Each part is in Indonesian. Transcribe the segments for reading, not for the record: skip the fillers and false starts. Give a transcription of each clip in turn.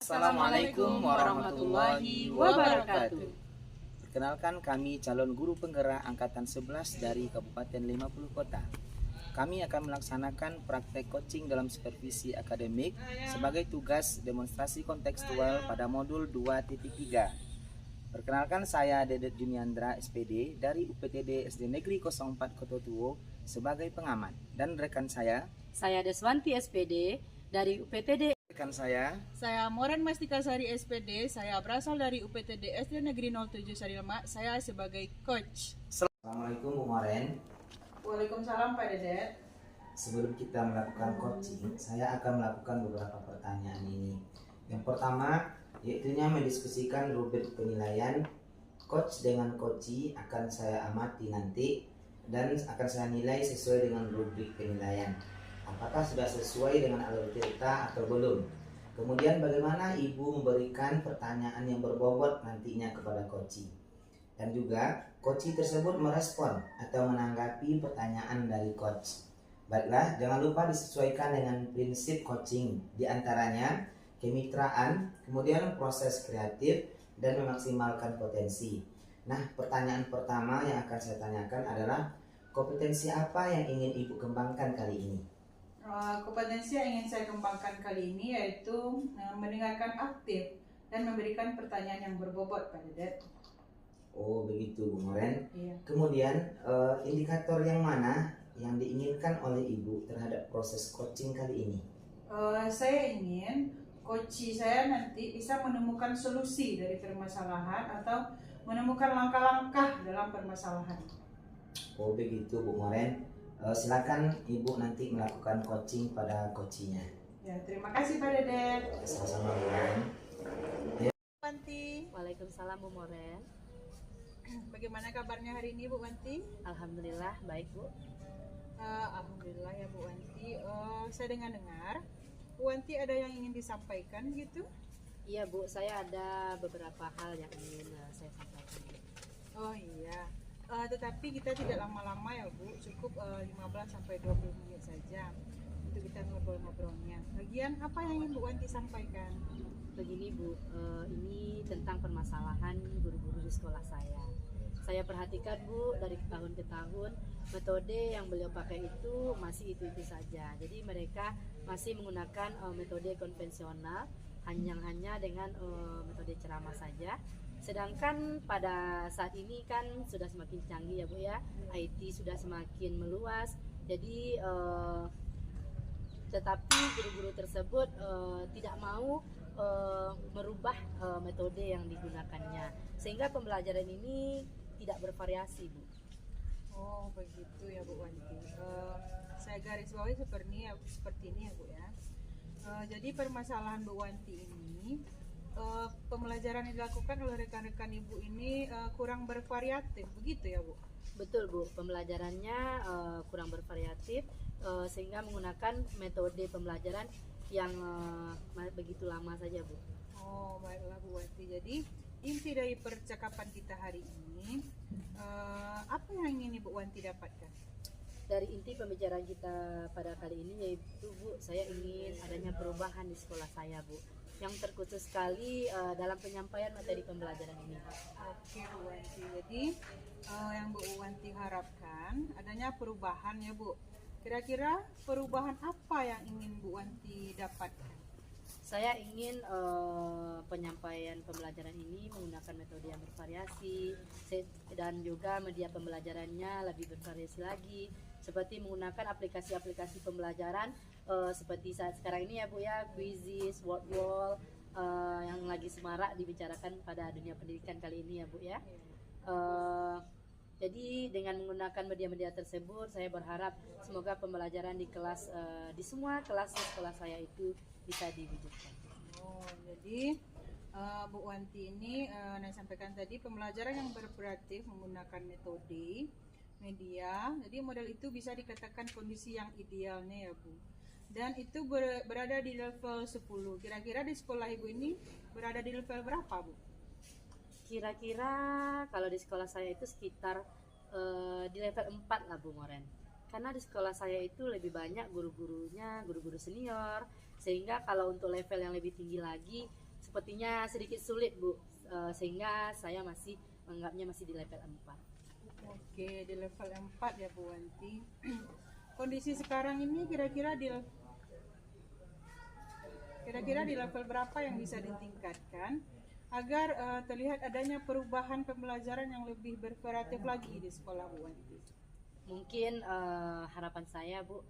Assalamualaikum warahmatullahi wabarakatuh. Perkenalkan, kami calon guru penggerak angkatan 11 dari Kabupaten 50 Kota. Kami akan melaksanakan praktek coaching dalam supervisi akademik sebagai tugas demonstrasi kontekstual pada modul 2.3. Perkenalkan, saya Dedet Juniandra SPD dari UPTD SD Negeri 04 Kototuo sebagai pengamat, dan rekan saya Deswanti SPD dari UPTD. rekan saya Moren Mastikasari SPD, saya berasal dari UPTD SD Negeri 07 Sarilemak, saya sebagai coach. Assalamualaikum Bu Moren. Waalaikumsalam Pak Dedet. Sebelum kita melakukan coaching, saya akan melakukan beberapa pertanyaan ini. Yang pertama, yaitunya mendiskusikan rubrik penilaian. Coach dengan coachee akan saya amati nanti dan akan saya nilai sesuai dengan rubrik penilaian. Apakah sudah sesuai dengan alur cerita atau belum? Kemudian bagaimana Ibu memberikan pertanyaan yang berbobot nantinya kepada coachee. Dan juga coachee tersebut merespon atau menanggapi pertanyaan dari coach. Baiklah, jangan lupa disesuaikan dengan prinsip coaching, diantaranya kemitraan, kemudian proses kreatif, dan memaksimalkan potensi. Nah, pertanyaan pertama yang akan saya tanyakan adalah kompetensi apa yang ingin Ibu kembangkan kali ini? Kompetensi yang ingin saya kembangkan kali ini yaitu mendengarkan aktif dan memberikan pertanyaan yang berbobot Pak Dedet. Oh begitu Bu Moren. Iya. Kemudian indikator yang mana yang diinginkan oleh Ibu terhadap proses coaching kali ini? Saya ingin coachee saya nanti bisa menemukan solusi dari permasalahan atau menemukan langkah-langkah dalam permasalahan. Oh begitu Bu Moren. Silakan Ibu nanti melakukan coaching pada coachee-nya. Ya, terima kasih Pak Dedet. Sama-sama Bu Moren. Wanti, Waalaikumsalam Bu Moren. bagaimana kabarnya hari ini Bu Wanti? Alhamdulillah baik Bu. Alhamdulillah ya Bu Wanti. Saya dengar Bu Wanti ada yang ingin disampaikan gitu? Iya Bu, saya ada beberapa hal yang ingin saya sampaikan. Oh iya. Tetapi kita tidak lama-lama ya Bu, cukup 15-20 menit saja untuk kita ngobrol-ngobrolnya. Bagian apa yang ingin Bu Wanti sampaikan? Begini Bu, ini tentang permasalahan guru-guru di sekolah saya. Saya perhatikan Bu, dari tahun ke tahun metode yang beliau pakai itu masih itu saja. Jadi mereka masih menggunakan metode konvensional, hanya dengan metode ceramah saja. Sedangkan pada saat ini kan sudah semakin canggih ya Bu ya, IT sudah semakin meluas. Jadi tetapi guru-guru tersebut tidak mau merubah metode yang digunakannya, sehingga pembelajaran ini tidak bervariasi Bu. Oh begitu ya Bu Wanti. Saya garis bawahi seperti ini ya Bu ya. Jadi permasalahan Bu Wanti ini, pembelajaran yang dilakukan oleh rekan-rekan Ibu ini kurang bervariatif, begitu ya Bu? Betul Bu, pembelajarannya kurang bervariatif sehingga menggunakan metode pembelajaran yang begitu lama saja Bu. Oh baiklah Bu Wanti. Jadi inti dari percakapan kita hari ini, apa yang ingin Ibu Wanti dapatkan? Dari inti pembicaraan kita pada kali ini yaitu Bu, saya ingin adanya perubahan di sekolah saya Bu, yang terkhusus sekali dalam penyampaian materi pembelajaran ini. Oke Bu Wanti, jadi yang Bu Wanti harapkan adanya perubahan ya Bu. Kira-kira perubahan apa yang ingin Bu Wanti dapatkan? Saya ingin penyampaian pembelajaran ini menggunakan metode yang bervariasi dan juga media pembelajarannya lebih bervariasi lagi, seperti menggunakan aplikasi-aplikasi pembelajaran seperti saat sekarang ini ya Bu ya, Quizizz, Word Wall yang lagi semarak dibicarakan pada dunia pendidikan kali ini ya Bu ya. Jadi dengan menggunakan media-media tersebut, saya berharap semoga pembelajaran di kelas di semua kelas di sekolah saya itu bisa diwujudkan. Oh, jadi Bu Wanti ini saya sampaikan tadi pembelajaran yang bervariatif menggunakan metode media. Jadi model itu bisa dikatakan kondisi yang idealnya ya Bu. Dan itu berada di level 10. Kira-kira di sekolah Ibu ini berada di level berapa Bu? Kira-kira kalau di sekolah saya itu sekitar di level 4 lah Bu Moren. Karena di sekolah saya itu lebih banyak guru-gurunya, guru-guru senior, sehingga kalau untuk level yang lebih tinggi lagi sepertinya sedikit sulit Bu, sehingga saya masih menganggapnya masih di level 4. Oke, di level 4 ya Bu Wanti. Kondisi sekarang ini kira-kira di level berapa yang bisa ditingkatkan agar terlihat adanya perubahan pembelajaran yang lebih bervariatif lagi di sekolah Bu Wanti? Mungkin harapan saya Bu,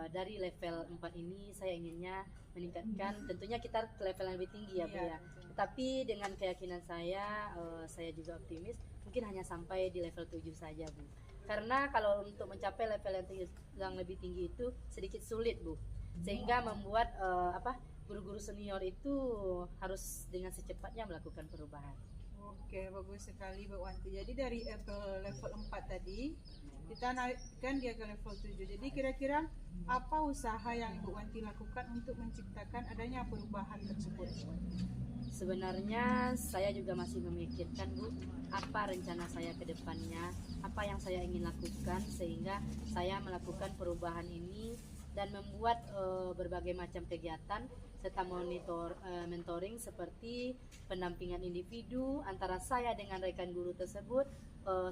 dari level 4 ini saya inginnya meningkatkan, tentunya kita ke level yang lebih tinggi ya Bu Iya, ya. betul. Tetapi dengan keyakinan saya juga optimis mungkin hanya sampai di level 7 saja Bu. Karena kalau untuk mencapai level yang lebih tinggi itu sedikit sulit Bu. Sehingga membuat guru-guru senior itu harus dengan secepatnya melakukan perubahan. Oke, bagus sekali Bu Wanti. Jadi dari level 4 tadi kita naikkan dia ke level 7. Jadi kira-kira apa usaha yang Ibu Wanti lakukan untuk menciptakan adanya perubahan tersebut? Sebenarnya saya juga masih memikirkan Bu, apa rencana saya ke depannya, apa yang saya ingin lakukan sehingga saya melakukan perubahan ini dan membuat berbagai macam kegiatan serta mentoring seperti pendampingan individu antara saya dengan rekan guru tersebut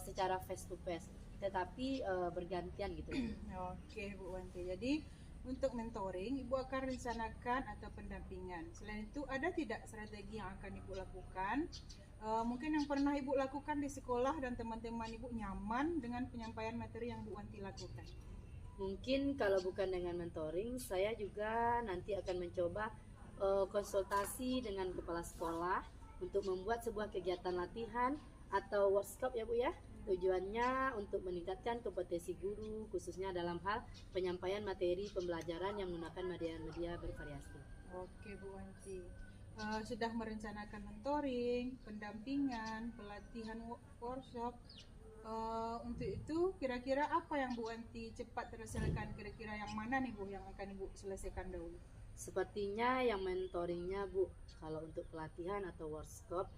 secara face to face, tetapi bergantian gitu. Oke Bu Wanti. Jadi untuk mentoring Ibu akan rencanakan atau pendampingan. Selain itu ada tidak strategi yang akan Ibu lakukan? Mungkin yang pernah Ibu lakukan di sekolah dan teman-teman Ibu nyaman dengan penyampaian materi yang Bu Wanti lakukan. Mungkin kalau bukan dengan mentoring, saya juga nanti akan mencoba konsultasi dengan kepala sekolah untuk membuat sebuah kegiatan latihan atau workshop ya Bu ya. Tujuannya untuk meningkatkan kompetensi guru khususnya dalam hal penyampaian materi pembelajaran yang menggunakan media-media bervariasi. Oke Bu Wanti. Sudah merencanakan mentoring, pendampingan, pelatihan workshop. Untuk itu kira-kira apa yang Bu Wanti cepat terselesaikan? Kira-kira yang mana nih Bu yang akan Ibu selesaikan dahulu? Sepertinya yang mentoringnya Bu, kalau untuk pelatihan atau workshop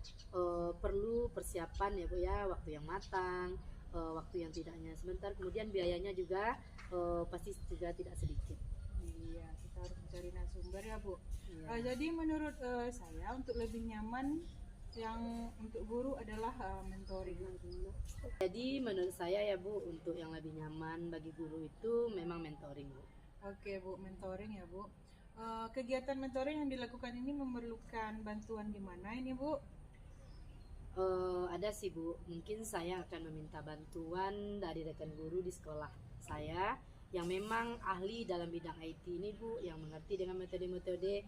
perlu persiapan ya Bu ya, waktu yang matang, waktu yang tidak hanya sebentar, kemudian biayanya juga pasti juga tidak sedikit. Iya, kita harus mencari narasumber ya Bu. Iya. Jadi menurut saya untuk lebih nyaman yang untuk guru adalah mentoring. Jadi menurut saya ya Bu, untuk yang lebih nyaman bagi guru itu memang mentoring Bu. Oke Bu, mentoring ya Bu. Kegiatan mentoring yang dilakukan ini memerlukan bantuan di mana ini Bu? Ada sih Bu, mungkin saya akan meminta bantuan dari rekan guru di sekolah saya yang memang ahli dalam bidang IT ini Bu, yang mengerti dengan metode-metode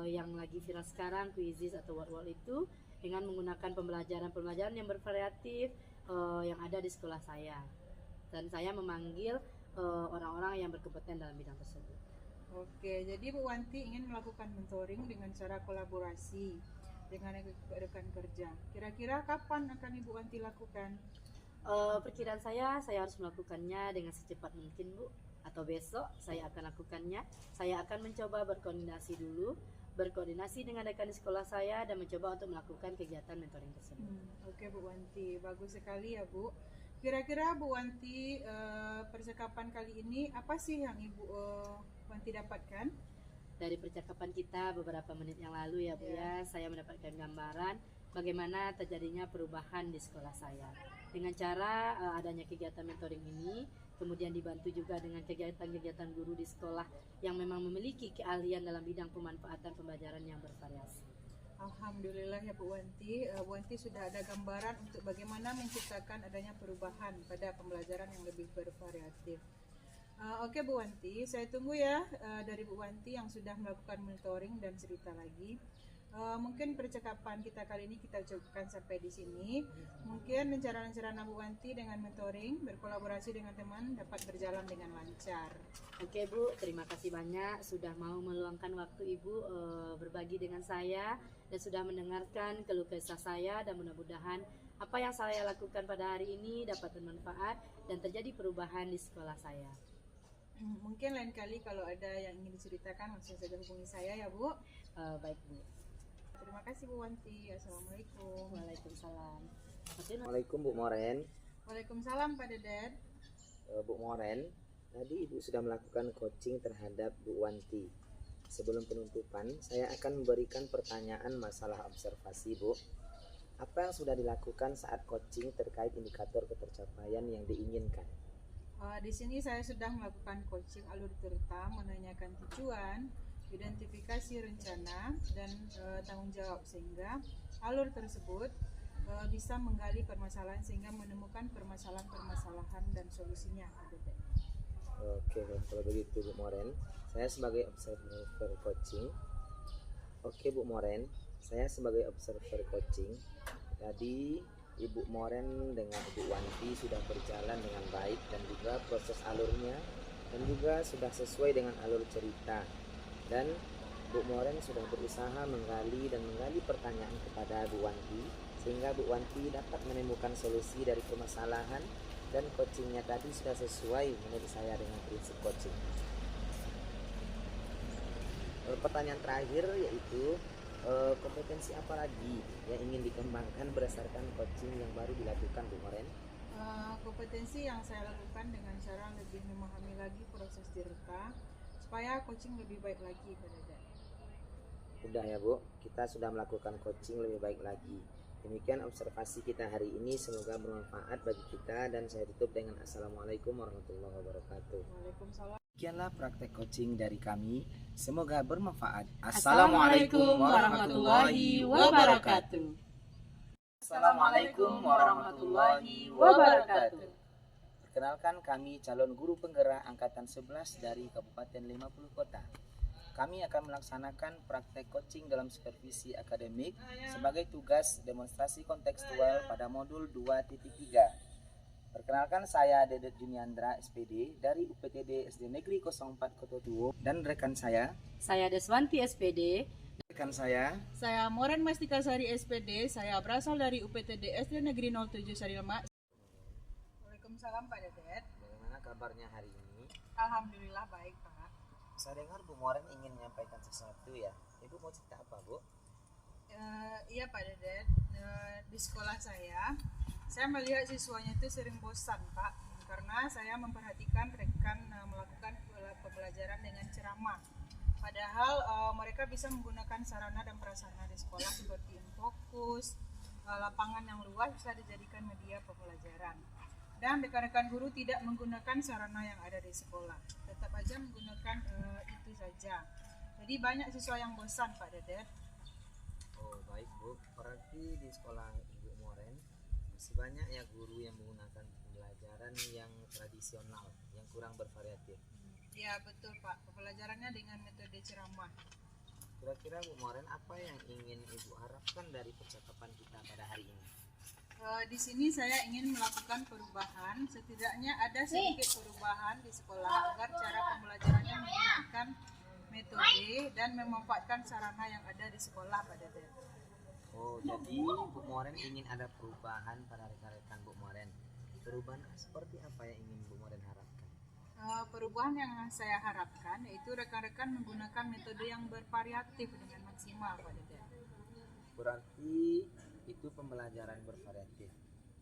yang lagi viral sekarang, Quizzes atau Word itu, dengan menggunakan pembelajaran yang bervariatif yang ada di sekolah saya. Dan saya memanggil orang-orang yang berkompeten dalam bidang tersebut. Oke, jadi Bu Wanti ingin melakukan mentoring dengan cara kolaborasi dengan rekan kerja. Kira-kira kapan akan Ibu Wanti lakukan? Perkiraan saya harus melakukannya dengan secepat mungkin Bu, atau besok saya akan lakukannya. Saya akan mencoba berkoordinasi dengan rekan di sekolah saya dan mencoba untuk melakukan kegiatan mentoring tersebut. Oke Bu Wanti, bagus sekali ya Bu. Kira-kira Bu Wanti, percakapan kali ini apa sih yang Ibu Wanti dapatkan? Dari percakapan kita beberapa menit yang lalu ya Bu ya, saya mendapatkan gambaran bagaimana terjadinya perubahan di sekolah saya. Dengan cara adanya kegiatan mentoring ini, kemudian dibantu juga dengan kegiatan-kegiatan guru di sekolah yang memang memiliki keahlian dalam bidang pemanfaatan pembelajaran yang bervariasi. Alhamdulillah ya Bu Wanti, Bu Wanti sudah ada gambaran untuk bagaimana menciptakan adanya perubahan pada pembelajaran yang lebih bervariatif. Oke Bu Wanti, saya tunggu ya dari Bu Wanti yang sudah melakukan mentoring dan cerita lagi. Mungkin percakapan kita kali ini kita cukupkan sampai di sini. Mungkin rencana-rencana Bu Wanti dengan mentoring, berkolaborasi dengan teman dapat berjalan dengan lancar. Oke Bu, terima kasih banyak sudah mau meluangkan waktu Ibu berbagi dengan saya dan sudah mendengarkan keluh kesah saya, dan mudah-mudahan apa yang saya lakukan pada hari ini dapat bermanfaat dan terjadi perubahan di sekolah saya. Mungkin lain kali kalau ada yang ingin diceritakan langsung saja hubungi saya ya Bu. Baik Bu. Terima kasih Bu Wanti. Assalamualaikum. Waalaikumsalam. Assalamualaikum Bu Moren. Waalaikumsalam Pak Dedet. Bu Moren, tadi Ibu sudah melakukan coaching terhadap Bu Wanti. sebelum penutupan, saya akan memberikan pertanyaan masalah observasi, Bu. Apa yang sudah dilakukan saat coaching terkait indikator ketercapaian yang diinginkan? Di sini saya sudah melakukan coaching alur cerita, menanyakan tujuan, identifikasi rencana, dan tanggung jawab, sehingga alur tersebut bisa menggali permasalahan sehingga menemukan permasalahan-permasalahan dan solusinya. Oke, kalau begitu Bu Moren, saya sebagai observer coaching. Oke Bu Moren, saya sebagai observer coaching. Tadi Ibu Moren dengan Ibu Wanti sudah berjalan dengan baik dan juga proses alurnya dan juga sudah sesuai dengan alur cerita. Dan Bu Moren sudah berusaha menggali pertanyaan kepada Bu Wanti sehingga Bu Wanti dapat menemukan solusi dari permasalahan dan coachingnya tadi sudah sesuai menurut saya dengan prinsip coaching. Pertanyaan terakhir yaitu kompetensi apa lagi yang ingin dikembangkan berdasarkan coaching yang baru dilakukan Bu Moren? Kompetensi yang saya lakukan dengan cara lebih memahami lagi proses cerita supaya coaching lebih baik lagi pada Dad. Udah ya Bu, kita sudah melakukan coaching lebih baik lagi. Demikian observasi kita hari ini, semoga bermanfaat bagi kita dan saya tutup dengan Assalamualaikum warahmatullahi wabarakatuh. Waalaikumsalam. Demikianlah praktek coaching dari kami, semoga bermanfaat. Assalamualaikum warahmatullahi wabarakatuh. Assalamualaikum warahmatullahi wabarakatuh. Perkenalkan, kami calon guru penggerak angkatan 11 dari Kabupaten 50 Kota. Kami akan melaksanakan praktek coaching dalam supervisi akademik sebagai tugas demonstrasi kontekstual pada modul 2.3. Perkenalkan, saya Dedet Juniandra SPD dari UPTD SD Negeri 04 Kota Tuo dan rekan saya Deswanti SPD. Rekan saya Moren Mastika Sari SPD, saya berasal dari UPTD SD Negeri 07 Sarilma. Waalaikumsalam Pak Dedet. Bagaimana kabarnya hari ini? Alhamdulillah baik Pak. Saya dengar Bu Moren ingin menyampaikan sesuatu ya. Ibu mau cerita apa Bu? Iya Pak Dedet, di sekolah saya melihat siswanya itu sering bosan Pak, karena saya memperhatikan rekan melakukan pembelajaran dengan ceramah. Padahal mereka bisa menggunakan sarana dan prasarana di sekolah seperti Infokus, lapangan yang luas bisa dijadikan media pembelajaran. Dan rekan-rekan guru tidak menggunakan sarana yang ada di sekolah, tetap aja menggunakan itu saja. Jadi banyak siswa yang bosan Pak Dedet. Oh baik Bu, berarti di sekolah Ibu Moren masih banyak ya guru yang menggunakan pembelajaran yang tradisional, yang kurang bervariatif. Ya betul Pak, pembelajarannya dengan metode ceramah. Kira-kira Bu Moren, apa yang ingin Ibu harapkan dari percakapan kita pada hari ini? Di sini saya ingin melakukan perubahan, setidaknya ada sedikit perubahan di sekolah agar cara pembelajarannya menggunakan metode dan memanfaatkan sarana yang ada di sekolah Pak Dedet. Oh, jadi Bu Moren ingin ada perubahan pada rekan-rekan Bu Moren. Perubahan seperti apa yang ingin Bu Moren harapkan? Perubahan yang saya harapkan yaitu rekan-rekan menggunakan metode yang bervariatif dengan maksimal Pak Dedet. Berarti itu pembelajaran bervariatif.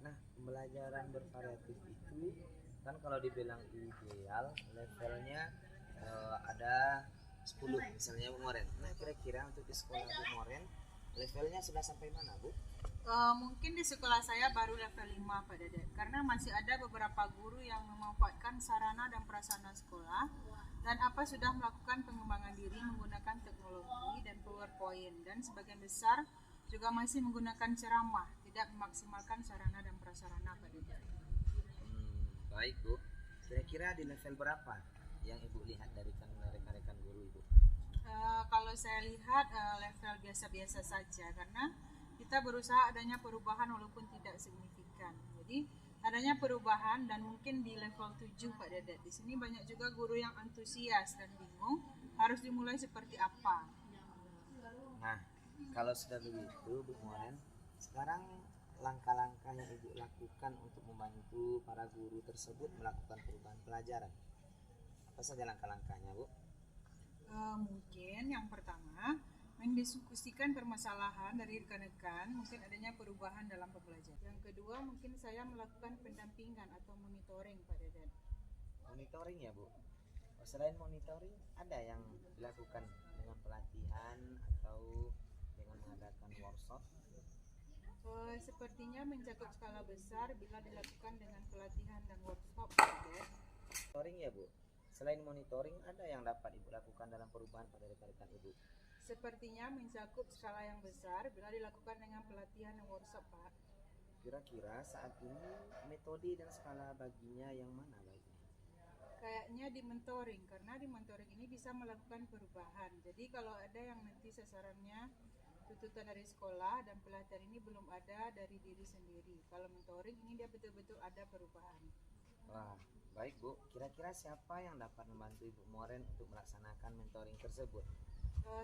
Nah, pembelajaran bervariatif itu kan kalau dibilang ideal levelnya ada 10 misalnya Bu Moren. Nah, kira-kira untuk di sekolah Bu Moren levelnya sudah sampai mana Bu? Mungkin di sekolah saya baru level 5 Pak Dedet, karena masih ada beberapa guru yang memanfaatkan sarana dan prasarana sekolah dan sudah melakukan pengembangan diri menggunakan teknologi dan PowerPoint, dan sebagian besar juga masih menggunakan ceramah, tidak memaksimalkan sarana dan prasarana Pak Dedet. Baik Bu, kira-kira di level berapa yang Ibu lihat dari rekan-rekan guru Ibu? Kalau saya lihat level biasa-biasa saja, karena kita berusaha adanya perubahan walaupun tidak signifikan. Jadi adanya perubahan dan mungkin di level 7 Pak Dedet. Di sini banyak juga guru yang antusias dan bingung harus dimulai seperti apa. Nah, kalau sudah begitu Bu Moren, sekarang langkah-langkah yang Ibu lakukan untuk membantu para guru tersebut melakukan perubahan pelajaran. Apa saja langkah-langkahnya Bu? Mungkin yang pertama mendiskusikan permasalahan dari rekan-rekan, mungkin adanya perubahan dalam pembelajaran. Yang kedua mungkin saya melakukan pendampingan atau monitoring Pak Dedet. Monitoring ya Bu? Selain monitoring ada yang dilakukan dengan pelatihan atau dengan mengadakan workshop? Sepertinya mencakup skala besar bila dilakukan dengan pelatihan dan workshop, Pak Ded. Monitoring ya Bu. Selain monitoring, ada yang dapat Ibu lakukan dalam perubahan pada rekan-rekan Ibu? Sepertinya mencakup skala yang besar bila dilakukan dengan pelatihan dan workshop, Pak. Kira-kira saat ini metode dan skala baginya yang mana baiknya? Kayaknya di mentoring, karena di mentoring ini bisa melakukan perubahan. Jadi kalau ada yang nanti sasarannya tuntutan dari sekolah dan pelatihan ini belum ada dari diri sendiri. Kalau mentoring ini dia betul-betul ada perubahan. Wah, baik Bu. Kira-kira siapa yang dapat membantu Ibu Moren untuk melaksanakan mentoring tersebut?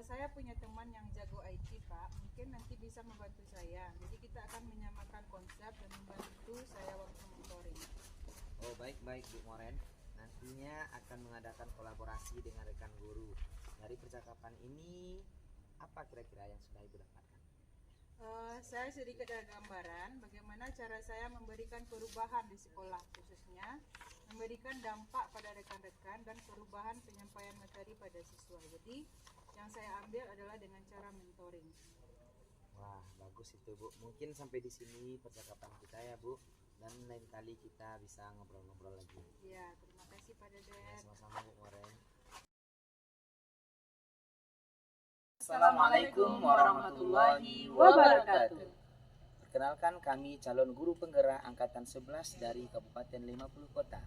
Saya punya teman yang jago IT, Pak. Mungkin nanti bisa membantu saya. Jadi kita akan menyamakan konsep dan membantu saya waktu mentoring. Oh, baik-baik Bu Moren. Nantinya akan mengadakan kolaborasi dengan rekan guru. Dari percakapan ini, apa kira-kira yang sudah Ibu dapatkan? Saya sedikit ada gambaran bagaimana cara saya memberikan perubahan di sekolah, khususnya memberikan dampak pada rekan-rekan dan perubahan penyampaian materi pada siswa. Jadi yang saya ambil adalah dengan cara mentoring. Wah, bagus itu Bu. Mungkin sampai di sini percakapan kita ya Bu. Dan lain kali kita bisa ngobrol-ngobrol lagi. Ya, terima kasih Pak Ya, Dede. sama-sama Bu Moren. Assalamualaikum warahmatullahi wabarakatuh. Perkenalkan, kami calon guru penggerak angkatan 11 dari Kabupaten 50 Kota.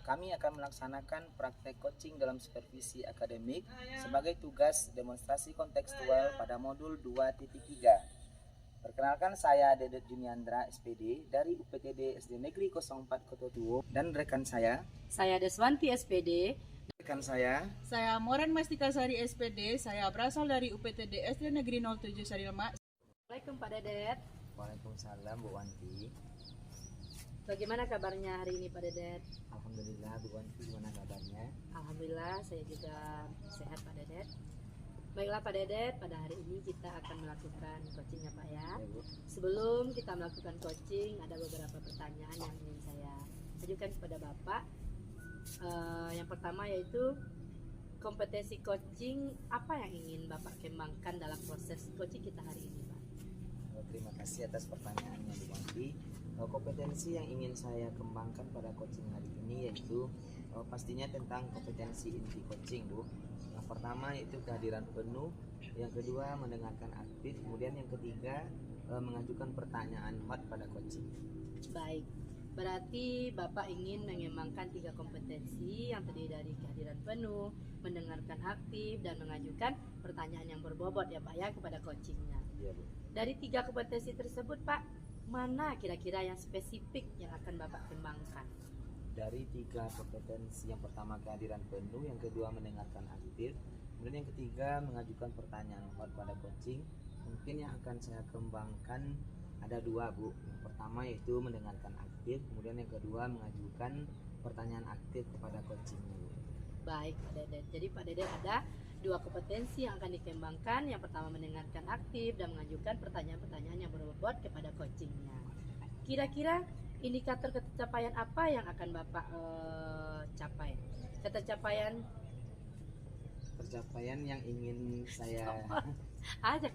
Kami akan melaksanakan praktek coaching dalam supervisi akademik sebagai tugas demonstrasi kontekstual pada modul 2.3. Perkenalkan, saya Dedet Juniandra SPD dari UPTD SD Negeri 04 Kota Tuo, dan rekan saya Deswanti SPD. rekan saya Saya Moren Mastikasari SPD. Saya berasal dari UPTD SD Negeri 07 Sarilma. Assalamualaikum Pak Dedet. Waalaikumsalam Bu Wanti. Bagaimana kabarnya hari ini Pak Dedet? Alhamdulillah Bu Wanti, gimana kabarnya? Alhamdulillah saya juga sehat Pak Dedet. Baiklah Pak Dedet, pada hari ini kita akan melakukan coaching ya Pak ya. Ya Bu. Sebelum kita melakukan coaching, ada beberapa pertanyaan yang ingin saya ajukan kepada Bapak. Yang pertama yaitu kompetensi coaching apa yang ingin Bapak kembangkan dalam proses coaching kita hari ini Pak? Terima kasih atas pertanyaannya Bu Wanti. Kompetensi yang ingin saya kembangkan pada coaching hari ini yaitu pastinya tentang kompetensi inti coaching Bu. Yang pertama yaitu kehadiran penuh, yang kedua mendengarkan aktif, kemudian yang ketiga mengajukan pertanyaan hot pada coaching. Baik, berarti Bapak ingin mengembangkan 3 kompetensi yang terdiri dari kehadiran penuh, mendengarkan aktif, dan mengajukan pertanyaan yang berbobot ya Pak ya kepada coachingnya. Iya Bu. Dari 3 kompetensi tersebut Pak, mana kira-kira yang spesifik yang akan Bapak kembangkan? Dari 3 kompetensi, yang pertama kehadiran penuh, yang kedua mendengarkan aktif, kemudian yang ketiga mengajukan pertanyaan hot pada coaching. Mungkin yang akan saya kembangkan ada 2 Bu. Yang pertama yaitu mendengarkan aktif, kemudian yang kedua mengajukan pertanyaan aktif kepada coachingnya Bu. Baik Pak Dedet, jadi Pak Dedet ada 2 kompetensi yang akan dikembangkan. Yang pertama mendengarkan aktif dan mengajukan pertanyaan-pertanyaan yang berbobot kepada coachingnya. Kira-kira indikator ketercapaian apa yang akan Bapak capai? Ketercapaian yang ingin saya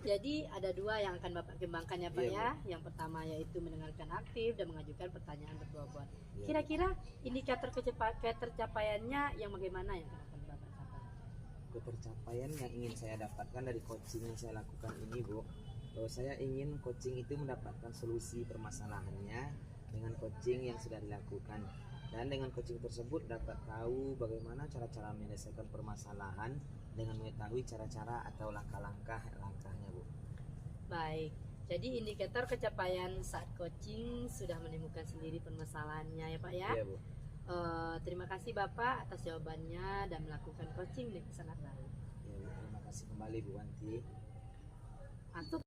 jadi ada 2 yang akan Bapak kembangkan ya Pak Iya, ya. Yang pertama yaitu mendengarkan aktif dan mengajukan pertanyaan berbobot. Iya. Kira-kira indikator ketercapaiannya yang bagaimana yang akan Bapak capai? ketercapaian yang ingin saya dapatkan dari coaching yang saya lakukan ini Bu, saya ingin coaching itu mendapatkan solusi permasalahannya dengan coaching yang sudah dilakukan, dan dengan coaching tersebut dapat tahu bagaimana cara-cara menyelesaikan permasalahan dengan mengetahui cara-cara atau langkahnya Bu. Baik, jadi indikator kecapaian saat coaching sudah menemukan sendiri permasalahannya ya Pak ya. Iya Bu. Terima kasih Bapak atas jawabannya dan melakukan coaching dengan sangat baik. Ya Bu, terima kasih kembali Bu Wanti. Untuk